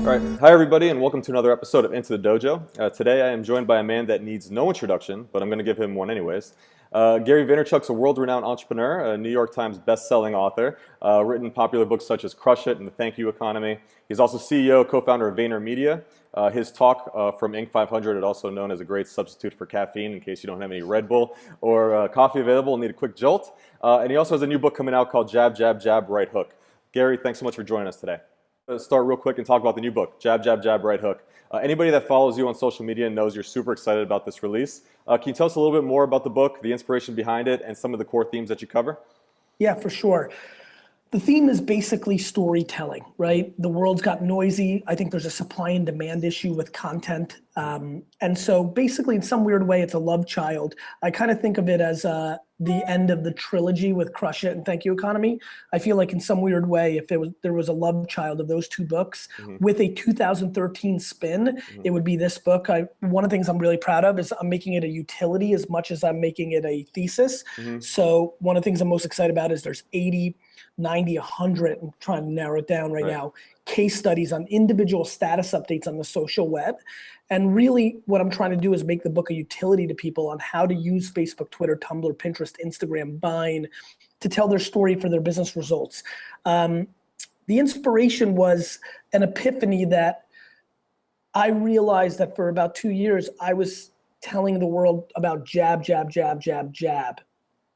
All right. Hi, everybody, and welcome to another episode of Into the Dojo. Today, I am joined by a man that needs no introduction, but I'm going to give him one anyways. Gary Vaynerchuk's a world-renowned entrepreneur, a New York Times best-selling author, written popular books such as Crush It and The Thank You Economy. He's also CEO, co-founder of Vaynermedia. His talk from Inc. 500 is also known as a great substitute for caffeine in case you don't have any Red Bull or coffee available and need a quick jolt. And he also has a new book coming out called Jab, Jab, Jab, Right Hook. Gary, thanks so much for joining us today. Start real quick and talk about the new book, Jab, Jab, Jab, Right Hook. Anybody that follows you on social media knows you're super excited about this release. Can you tell us a little bit more about the book, the inspiration behind it, and some of the core themes that you cover? Yeah, for sure. The theme is basically storytelling, right? The world's got noisy. I think there's a supply and demand issue with content. And so basically in some weird way, it's a love child. I kind of think of it as the end of the trilogy with Crush It and Thank You Economy. I feel like in some weird way, if there was a love child of those two books with a 2013 spin, it would be this book. One of the things I'm really proud of is I'm making it a utility as much as I'm making it a thesis. So one of the things I'm most excited about is there's 80, 90, 100, I'm trying to narrow it down right now, case studies on individual status updates on the social web. And really what I'm trying to do is make the book a utility to people on how to use Facebook, Twitter, Tumblr, Pinterest, Instagram, Vine to tell their story for their business results. The inspiration was an epiphany that I realized that for about 2 years, I was telling the world about jab, jab, jab, jab, jab.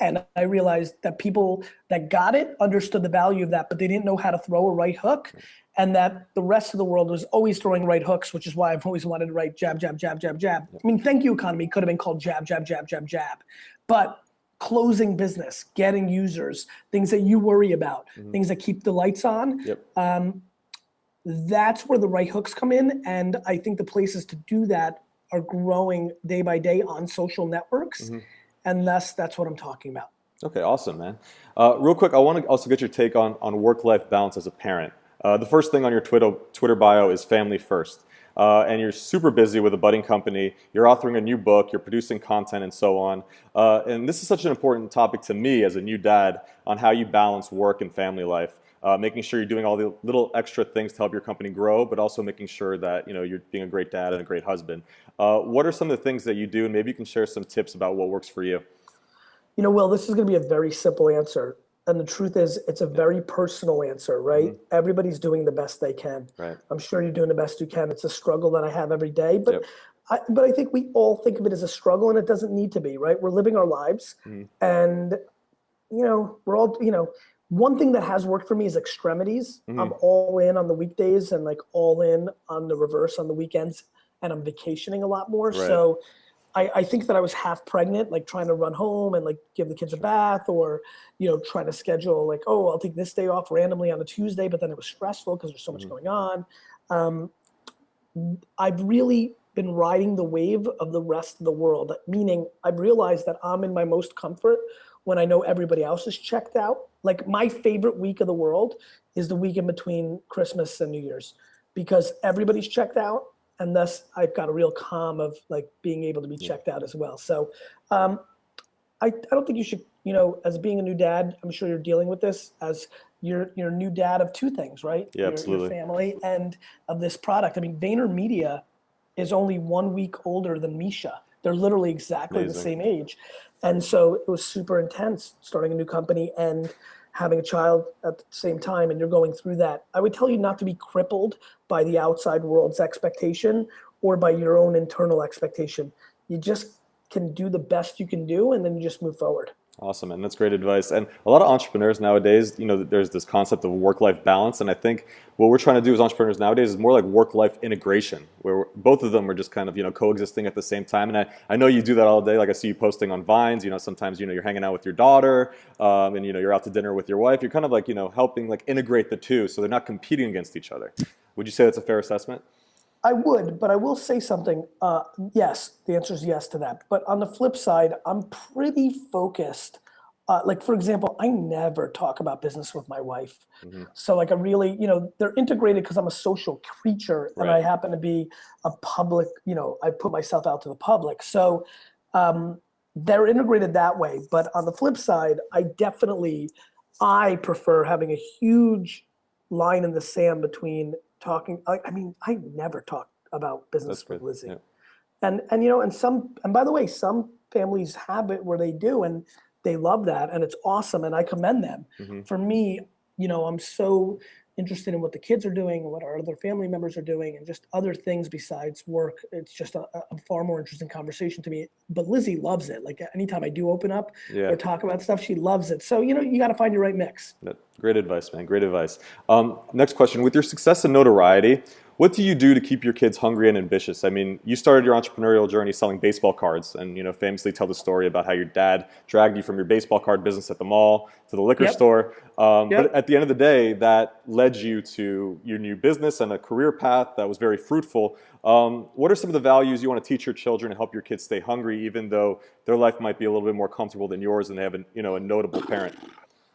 And I realized that people that got it understood the value of that, but they didn't know how to throw a right hook. And that the rest of the world was always throwing right hooks, which is why I've always wanted to write jab, jab, jab, jab, jab. I mean, Thank You Economy could have been called jab, jab, jab, jab, jab. But closing business, getting users, things that you worry about, things that keep the lights on, that's where the right hooks come in. And I think the places to do that are growing day by day on social networks. And thus, that's what I'm talking about. Okay, awesome, man. Real quick, I want to also get your take on work-life balance as a parent. The first thing on your Twitter bio is family first. And you're super busy with a budding company. You're authoring a new book. You're producing content and so on. And this is such an important topic to me as a new dad on how you balance work and family life. Making sure you're doing all the little extra things to help your company grow, but also making sure that you're being a great dad and a great husband. What are some of the things that you do? And maybe you can share some tips about what works for you. Will, this is going to be a very simple answer. And the truth is, it's a very personal answer, right? Everybody's doing the best they can. I'm sure you're doing the best you can. It's a struggle that I have every day. But I think we all think of it as a struggle, and it doesn't need to be, right? We're living our lives. And, we're all, one thing that has worked for me is extremities. I'm all in on the weekdays and like all in on the reverse on the weekends. And I'm vacationing a lot more. So I think that I was half pregnant, like trying to run home and like give the kids a bath or, trying to schedule like, oh, I'll take this day off randomly on a Tuesday, but then it was stressful because there's so much going on. I've really been riding the wave of the rest of the world, meaning I've realized that I'm in my most comfort when I know everybody else is checked out. Like my favorite week of the world is the week in between Christmas and New Year's because everybody's checked out. And thus I've got a real calm of like being able to be checked out as well. So I don't think you should, as being a new dad, I'm sure you're dealing with this as you're a new dad of two things, right? Yeah, absolutely. Your family and of this product. I mean, Vaynermedia is only 1 week older than Misha. They're literally exactly the same age. And so it was super intense starting a new company and having a child at the same time, and you're going through that. I would tell you not to be crippled by the outside world's expectation or by your own internal expectation. You just can do the best you can do, and then you just move forward. Awesome, and that's great advice. And a lot of entrepreneurs nowadays, there's this concept of work-life balance, and I think what we're trying to do as entrepreneurs nowadays is more like work-life integration, where both of them are just kind of coexisting at the same time. And I know you do that all day. Like I see you posting on Vines. Sometimes you're hanging out with your daughter, and you're out to dinner with your wife. You're kind of like helping like integrate the two, so they're not competing against each other. Would you say that's a fair assessment? I would, but I will say something. Yes, the answer is yes to that. But on the flip side, I'm pretty focused. Like, for example, I never talk about business with my wife. So like I really, they're integrated because I'm a social creature and I happen to be a public, I put myself out to the public. So they're integrated that way. But on the flip side, I prefer having a huge line in the sand between talking. I mean, I never talk about business That's with good. Lizzie. Yeah. And you know, and by the way, some families have it where they do, and they love that, and it's awesome, and I commend them. Mm-hmm. For me, you know, I'm so interested in what the kids are doing and what our other family members are doing and just other things besides work. It's just a far more interesting conversation to me. But Lizzie loves it. Like anytime I do open up Yeah. or talk about stuff, she loves it. So, you know, you got to find your right mix. Great advice, man. Great advice. Next question. With your success and notoriety, what do you do to keep your kids hungry and ambitious? I mean, you started your entrepreneurial journey selling baseball cards and, you know, famously tell the story about how your dad dragged you from your baseball card business at the mall to the liquor Yep. store. Yep. But at the end of the day, that led you to your new business and a career path that was very fruitful. What are some of the values you want to teach your children and help your kids stay hungry, even though their life might be a little bit more comfortable than yours and they have a, you know, a notable parent?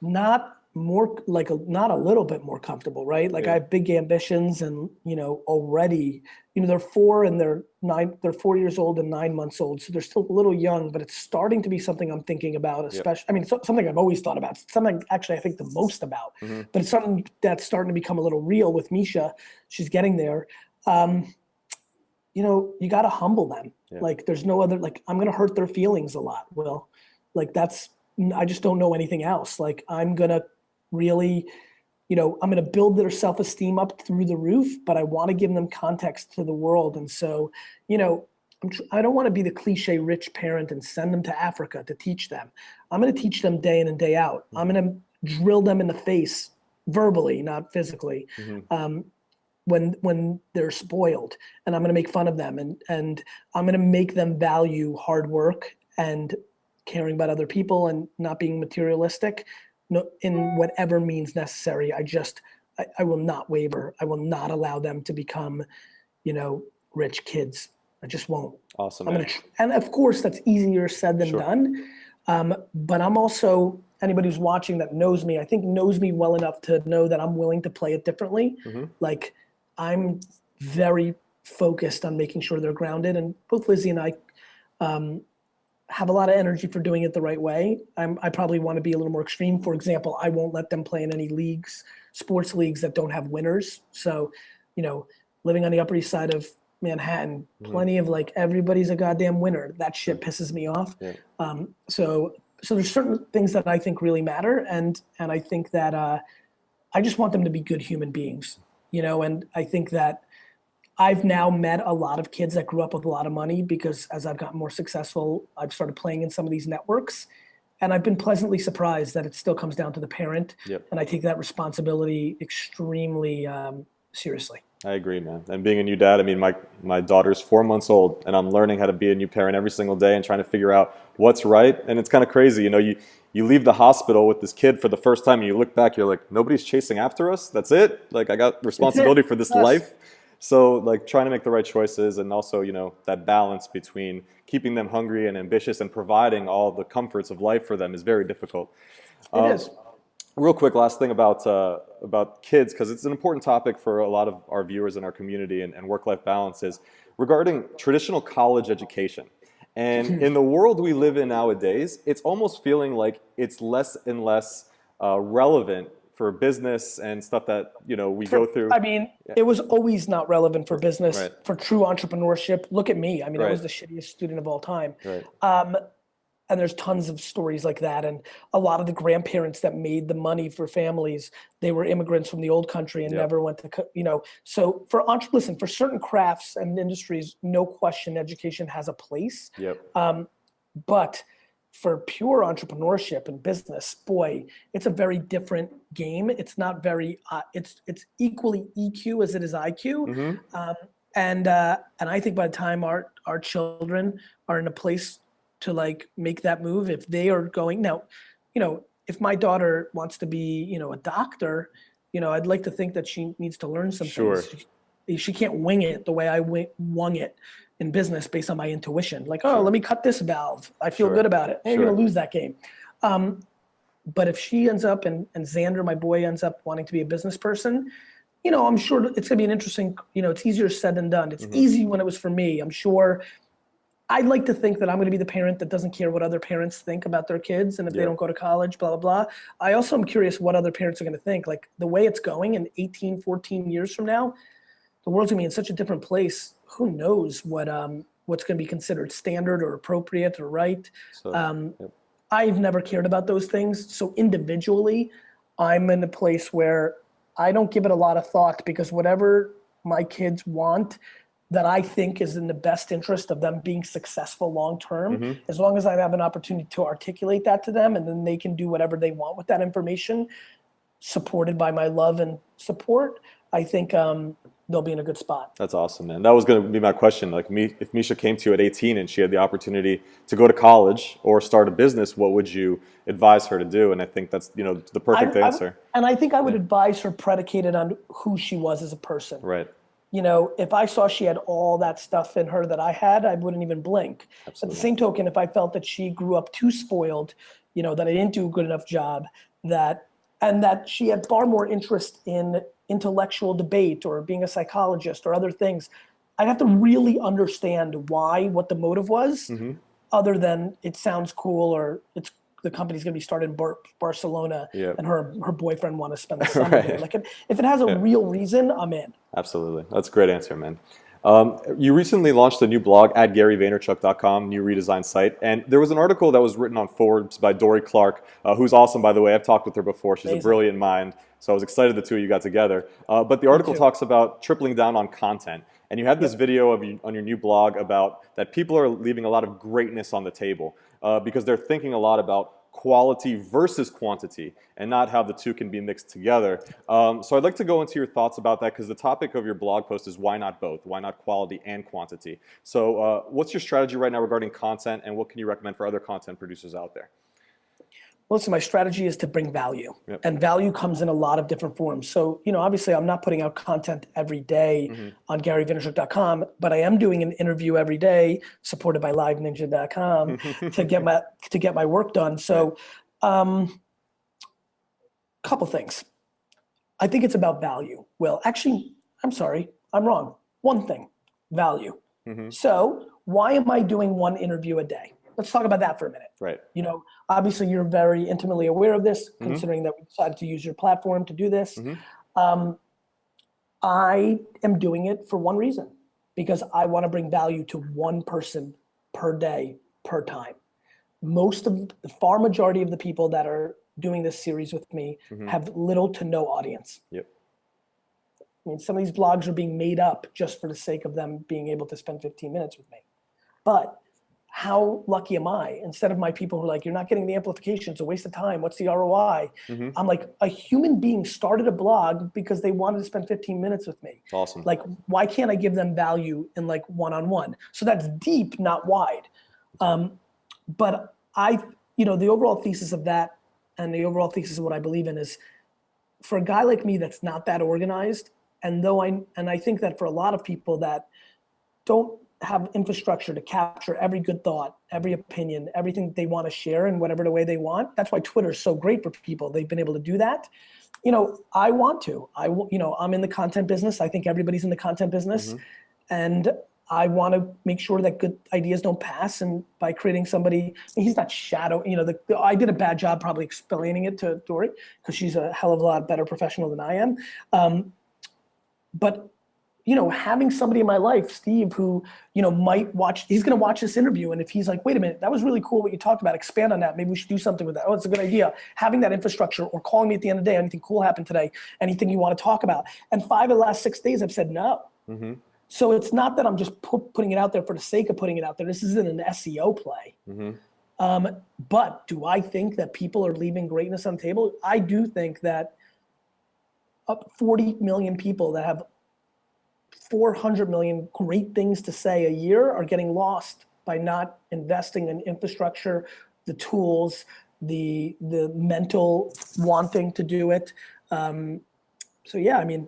Not more like not a little bit more comfortable, right? Like Yeah. I have big ambitions, and you know, already, you know, they're 4 and they're 9, they're 4 years old and 9 months old, so they're still a little young, but it's starting to be something I'm thinking about, especially. I mean, something I've always thought about, something actually I think the most about, but it's something that's starting to become a little real with Misha. She's getting there. You know, you got to humble them. Yeah. Like there's no other, like I'm going to hurt their feelings a lot. Well, like I just don't know anything else. Like I'm going to really, you know, I'm going to build their self-esteem up through the roof, but I want to give them context to the world. And so, you know, I don't want to be the cliche rich parent and send them to Africa to teach them. I'm going to teach them day in and day out. I'm going to drill them in the face verbally, not physically. When they're spoiled, and I'm going to make fun of them, and I'm going to make them value hard work and caring about other people and not being materialistic in whatever means necessary. I will not waver. I will not allow them to become, you know, rich kids. I just won't. Awesome, I'm man. gonna and of course that's easier said than done. But I'm also, anybody who's watching that knows me, I think knows me well enough to know that I'm willing to play it differently. Like I'm very focused on making sure they're grounded, and both Lizzie and I have a lot of energy for doing it the right way. I probably want to be a little more extreme. For example, I won't let them play in any leagues, sports leagues that don't have winners. So, you know, living on the Upper East Side of Manhattan, plenty of like everybody's a goddamn winner. That shit pisses me off. Yeah. So there's certain things that I think really matter, and I think that I just want them to be good human beings, you know. And I think that I've now met a lot of kids that grew up with a lot of money because as I've gotten more successful, I've started playing in some of these networks, and I've been pleasantly surprised that it still comes down to the parent. Yep. And I take that responsibility extremely seriously. I agree, man. And being a new dad, I mean, my daughter's 4 months old, and I'm learning how to be a new parent every single day and trying to figure out what's right. And it's kind of crazy, you know. You leave the hospital with this kid for the first time, and you look back, you're like, nobody's chasing after us. That's it. Like I got responsibility for this life. So like trying to make the right choices, and also, you know, that balance between keeping them hungry and ambitious and providing all the comforts of life for them is very difficult. It is. Real quick, last thing about kids, because it's an important topic for a lot of our viewers in our community, and work-life balance is regarding traditional college education. And in the world we live in nowadays, it's almost feeling like it's less and less relevant for business and stuff that, you know, we go through. I mean, it was always not relevant for business, Right. for true entrepreneurship. Look at me. I mean, I Right. was the shittiest student of all time. Right. And there's tons of stories like that. And a lot of the grandparents that made the money for families, they were immigrants from the old country and Yep. never went to, you know. So listen, for certain crafts and industries, no question, education has a place. Yep. But for pure entrepreneurship and business, boy, it's a very different game. It's not very, it's equally EQ as it is IQ. And I think by the time our children are in a place to like make that move, if they are going now, you know, if my daughter wants to be, you know, a doctor, you know, I'd like to think that she needs to learn some things. She can't wing it the way I wung it in business based on my intuition. Like, oh, let me cut this valve. I feel good about it. And you're gonna lose that game. But if she ends up, and Xander, my boy, ends up wanting to be a business person, you know, I'm sure it's gonna be an interesting, you know, it's easier said than done. It's easy when it was for me. I'm sure I'd like to think that I'm going to be the parent that doesn't care what other parents think about their kids, and if they don't go to college, blah, blah, blah. I also am curious what other parents are going to think. Like the way it's going in 18, 14 years from now, the world's going to be in such a different place. Who knows what's going to be considered standard or appropriate or right. I've never cared about those things. So individually, I'm in a place where I don't give it a lot of thought, because whatever my kids want that I think is in the best interest of them being successful long-term, as long as I have an opportunity to articulate that to them, and then they can do whatever they want with that information, supported by my love and support, I think they'll be in a good spot. That's awesome, man. That was going to be my question. Like, if Misha came to you at 18 and she had the opportunity to go to college or start a business, what would you advise her to do? And I think that's, the perfect answer. And I think I would advise her predicated on who she was as a person. Right. If I saw she had all that stuff in her that I had, I wouldn't even blink. Absolutely. At the same token, if I felt that she grew up too spoiled, that I didn't do a good enough job, and that she had far more interest in intellectual debate or being a psychologist or other things, I'd have to really understand what the motive was, other than it sounds cool or the company's gonna be started in Barcelona and her boyfriend want to spend the summer there. Like if it has a real reason, I'm in. Absolutely. That's a great answer, man. You recently launched a new blog at GaryVaynerchuk.com, new redesigned site. And there was an article that was written on Forbes by Dory Clark, who's awesome, by the way. I've talked with her before. She's a brilliant mind. So I was excited the two of you got together. But the article talks about tripling down on content. And you had this video on your new blog about that people are leaving a lot of greatness on the table because they're thinking a lot about quality versus quantity and not how the two can be mixed together. So I'd like to go into your thoughts about that, because the topic of your blog post is why not both? Why not quality and quantity? So what's your strategy right now regarding content, and what can you recommend for other content producers out there? Listen, my strategy is to bring value, and value comes in a lot of different forms. So, obviously I'm not putting out content every day on GaryVaynerchuk.com, but I am doing an interview every day supported by LiveNinja.com to get my work done. So, couple things. I think it's about value. Well, actually, I'm sorry, I'm wrong. One thing, value. So why am I doing one interview a day? Let's talk about that for a minute. Right. Obviously you're very intimately aware of this, considering that we decided to use your platform to do this. I am doing it for one reason, because I want to bring value to one person per day, per time. The far majority of the people that are doing this series with me have little to no audience. I mean, some of these blogs are being made up just for the sake of them being able to spend 15 minutes with me. But how lucky am I? Instead of my people who are like, you're not getting the amplification, it's a waste of time, what's the ROI? I'm like, a human being started a blog because they wanted to spend 15 minutes with me. Awesome. Like, why can't I give them value in like one-on-one? So that's deep, not wide. But the overall thesis of that, and the overall thesis of what I believe in, is for a guy like me that's not that organized, and I think that for a lot of people that don't have infrastructure to capture every good thought, every opinion, everything they want to share in whatever the way they want. That's why Twitter is so great for people. They've been able to do that. I want to. I'm in the content business. I think everybody's in the content business. And I want to make sure that good ideas don't pass. And by creating somebody, he's not I did a bad job probably explaining it to Dory, because she's a hell of a lot better professional than I am. But having somebody in my life, Steve, who, might watch, he's going to watch this interview. And if he's like, wait a minute, that was really cool what you talked about, expand on that. Maybe we should do something with that. Oh, it's a good idea. Having that infrastructure, or calling me at the end of the day, anything cool happened today, anything you want to talk about. And 5 of the last 6 days I've said no. So it's not that I'm just putting it out there for the sake of putting it out there. This isn't an SEO play. But do I think that people are leaving greatness on the table? I do think that up 40 million people that have 400 million great things to say a year are getting lost by not investing in infrastructure, the tools, the mental wanting to do it. So yeah, I mean,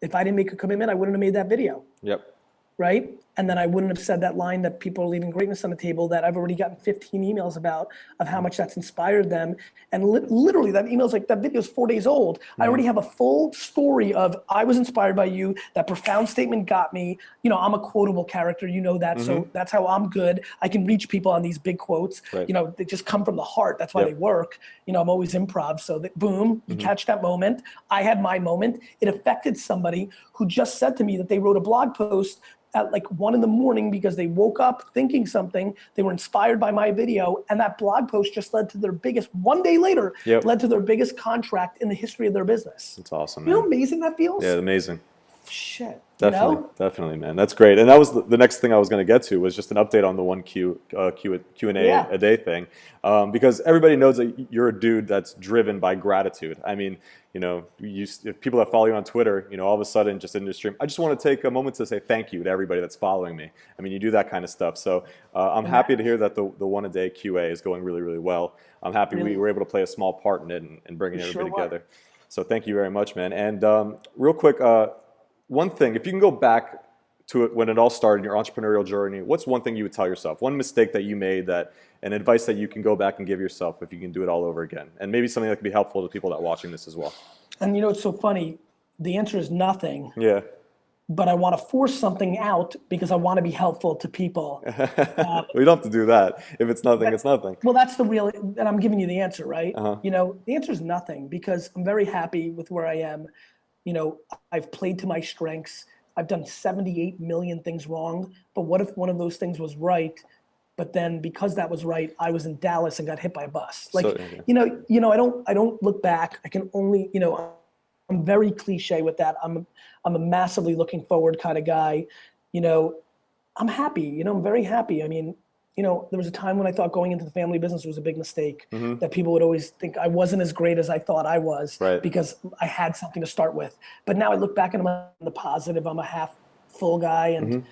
if I didn't make a commitment, I wouldn't have made that video. Yep. Right? And then I wouldn't have said that line that people are leaving greatness on the table that I've already gotten 15 emails about of how much that's inspired them. And literally that email's like, that video's 4 days old. I already have a full story of I was inspired by you, that profound statement got me. You know, I'm a quotable character, you know that, so that's how I'm good. I can reach people on these big quotes. You know, they just come from the heart, that's why they work. You know, I'm always improv, so that boom, you catch that moment. I had my moment. It affected somebody who just said to me that they wrote a blog post at like 1 a.m. because they woke up thinking something, they were inspired by my video, and that blog post just led to their biggest, 1 day later, led to their biggest contract in the history of their business. That's awesome, man. You know how amazing that feels? Yeah, amazing. Shit. Definitely, you know? Definitely, man. That's great. And that was the next thing I was going to get to, was just an update on the one Q&A a day thing, because everybody knows that you're a dude that's driven by gratitude. I mean, you know, if people that follow you on Twitter, you know, all of a sudden just in your stream, I just want to take a moment to say thank you to everybody that's following me. I mean, you do that kind of stuff. So I'm happy to hear that the one a day QA is going really, really well. I'm happy we were able to play a small part in it and bringing everybody together. So thank you very much, man. And real quick, one thing, if you can go back to it when it all started in your entrepreneurial journey, what's one thing you would tell yourself? One mistake that you made, and advice that you can go back and give yourself if you can do it all over again? And maybe something that could be helpful to people that are watching this as well. And you know, it's so funny. The answer is nothing. Yeah. But I want to force something out because I want to be helpful to people. We don't have to do that. If it's nothing, it's nothing. Well, that's the real, and I'm giving you the answer, right? You know, the answer is nothing because I'm very happy with where I am. You know, I've played to my strengths. I've done 78 million things wrong, but what if one of those things was right? But then because that was right, I was in Dallas and got hit by a bus. Like, you know, I don't look back. I can only, you know, I'm very cliche with that. I'm a massively looking forward kind of guy. You know, I'm happy, you know, I'm very happy. I mean, you know, there was a time when I thought going into the family business was a big mistake, that people would always think I wasn't as great as I thought I was because I had something to start with. But now I look back and I'm the positive, I'm a half full guy. And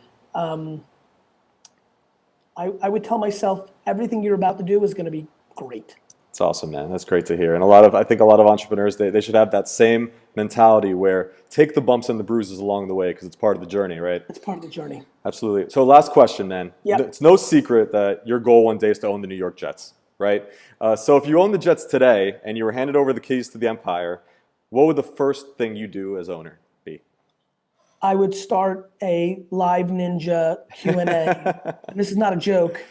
I would tell myself, everything you're about to do is going to be great. It's awesome, man. That's great to hear. And I think a lot of entrepreneurs, they should have that same mentality where take the bumps and the bruises along the way because it's part of the journey, right? It's part of the journey. Absolutely. So last question, man. It's no secret that your goal one day is to own the New York Jets, right? So if you own the Jets today and you were handed over the keys to the empire, what would the first thing you do as owner be? I would start a LiveNinja Q&A. This is not a joke.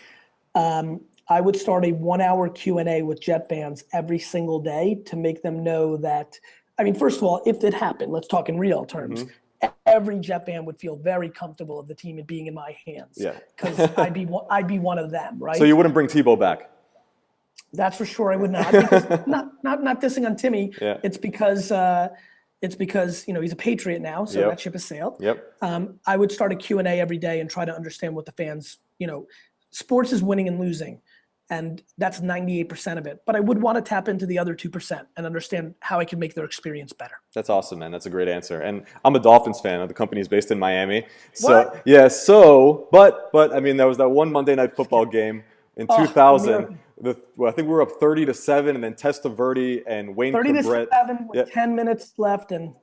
I would start a 1-hour Q&A with Jet fans every single day to make them know that, I mean, first of all, if it happened, let's talk in real terms, every Jet fan would feel very comfortable of the team and being in my hands. Yeah. Because I'd be one of them, right? So you wouldn't bring Tebow back? That's for sure I would not. Because not dissing on Timmy. Yeah. It's because you know, he's a Patriot now, so that ship has sailed. Yep. I would start a Q&A every day and try to understand what the fans, you know, sports is winning and losing. And that's 98% of it. But I would want to tap into the other 2% and understand how I can make their experience better. That's awesome, man. That's a great answer. And I'm a Dolphins fan. The company is based in Miami. So what? Yeah, but I mean, there was that one Monday Night Football game in 2000. I think we were up 30-7, and then Testaverde and Wayne 30-7 with 10 minutes left, and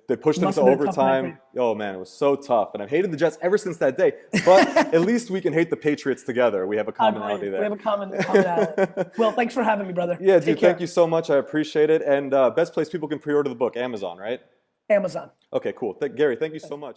they pushed them to overtime. Oh man, it was so tough, and I've hated the Jets ever since that day. But at least we can hate the Patriots together. We have a commonality there. We have a commonality. Well, thanks for having me, brother. Yeah, dude, thank you so much. I appreciate it. And best place people can pre-order the book, Amazon, right? Amazon. Okay, cool. Gary, thank you so much.